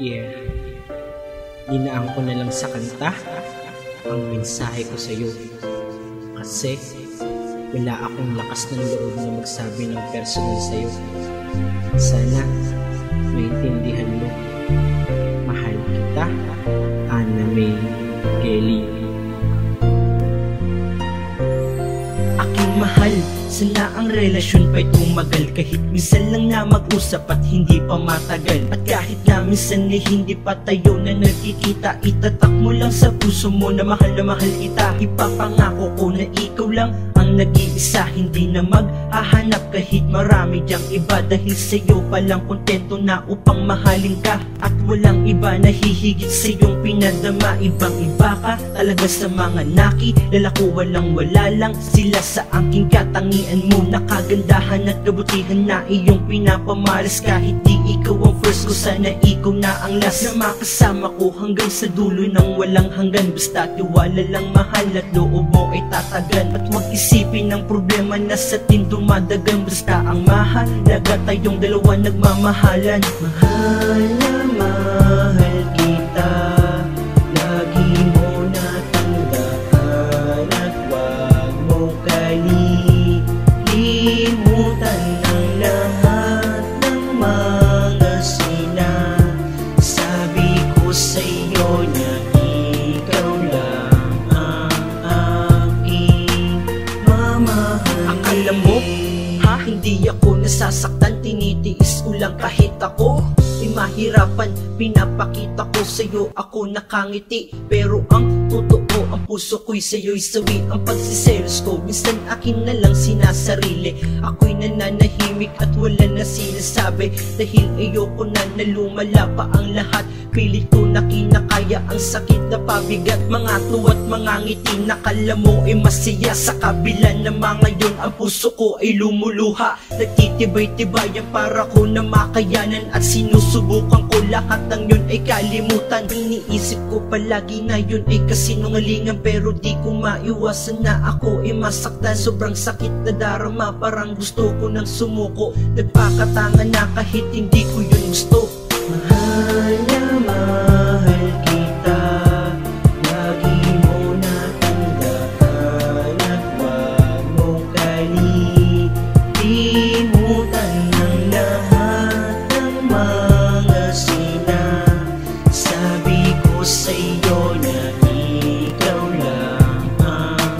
Yeah, dinaan ko na lang sa kanta ang mensahe ko sa'yo. Kasi wala akong lakas ng loob na magsabi ng personal sa'yo. Sana maintindihan mo. Mahal kita, Ana May Kelly. Aking mahal, sana ang relasyon pa'y tumagal. Kahit minsan lang na mag-usap at hindi pa matagal. At kahit na minsan ay hindi pa tayo na nagkikita, itatak mo lang sa puso mo na mahal kita. Ipapangako ko na ikaw lang ang nag-iisa, hindi na maghahanap kahit marami diyang iba. Dahil sa'yo palang kontento na upang mahalin ka. At walang iba na hihigit sa'yong pinadama. Ibang iba ka talaga sa mga nakilala ko. Walang wala lang sila sa aking katangian mo. Nakagandahan at kabutihan na iyong pinapamalas. Kahit di ikaw ang first ko, sana ikaw na ang last na makasama ko hanggang sa dulo ng walang hanggan. Basta tiwala lang, mahal, at loob mo ay tatagan. At huwag isipin ang problema na sa atin dumadagan. Basta ang mahalaga tayong dalawa nagmamahalan. Mahal na mahal kita, lagi mo natandaan. At huwag mo kalimutan ang lahat ng mga sinasabi ko sa'yo na ikaw lang ang aking mamahal. Akala mo, hindi ako nasasaktan, tinitiis ko lang kahit ako ay mahirapan. Pinapakita ko sa'yo ako nakangiti, pero ang totoo ang puso ko'y sa'yo'y sawi. Ang pagsiselos ko minsan akin na lang sinasarili. Ako'y nananahimik at wala na sinasabi, dahil ayoko na lumala pa ang lahat. Pilit ko na kinakaya ang sakit na pabigat. Mga tuwa't mga ngiti na kala mo ay masaya, sa kabila na mga yun ang puso ko ay lumuluha. Nagtitibay-tibayan para ko na makayanan, at sinusubukan ko lahat ng yun ay kalimutan. Iniisip ko palagi na yun ay kasinungalingan, pero di ko maiwasan na ako ay masaktan. Sobrang sakit na darama, parang gusto ko nang sumuko. Nagpakatangan na kahit hindi ko yun gusto. Mahal na mahal kita, lagi mo natandaan. At huwag mo kalimutan ang lahat ng mga sinasabi ko sa'yo na ikaw lang ang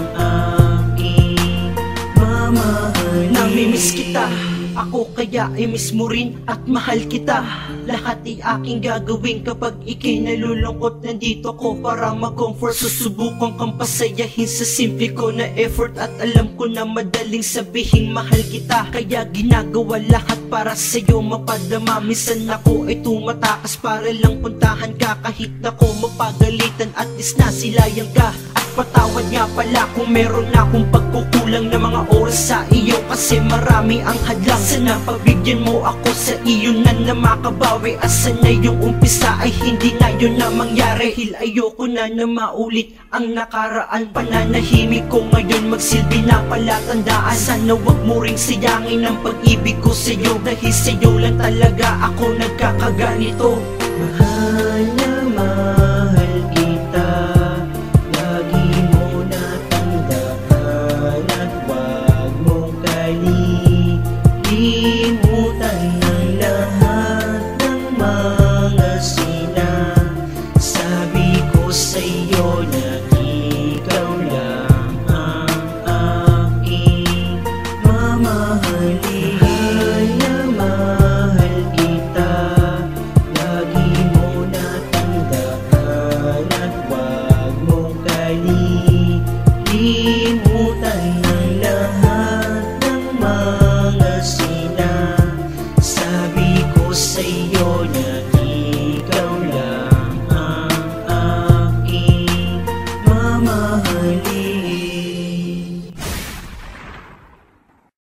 aking mamahal. Namimiss kita ako, kaya ay miss mo rin at mahal kita. Lahat ay aking gagawin kapag ika'y nalulungkot. Nandito ko para mag-comfort. Susubukan kang pasayahin sa simple ko na effort. At alam ko na madaling sabihin mahal kita, kaya ginagawa lahat para sa'yo mapadama. Minsan ako ay tumatakas para lang puntahan ka, kahit ako mapagalitan at least nasilayan ka. Patawad nga pala kung meron akong pagkukulang na mga oras sa iyo, kasi marami ang hadlang. Sana pagbigyan mo ako sa iyo na makabawi. Asa na yung umpisa ay hindi na yun na mangyari. Dahil ayoko na maulit ang nakaraan. Pananahimik ko ngayon magsilbi na palatandaan. Sana wag mo ring sayangin ang pag-ibig ko sa iyo, dahil sa iyo lang talaga ako nagkakaganito. Mahal na mahal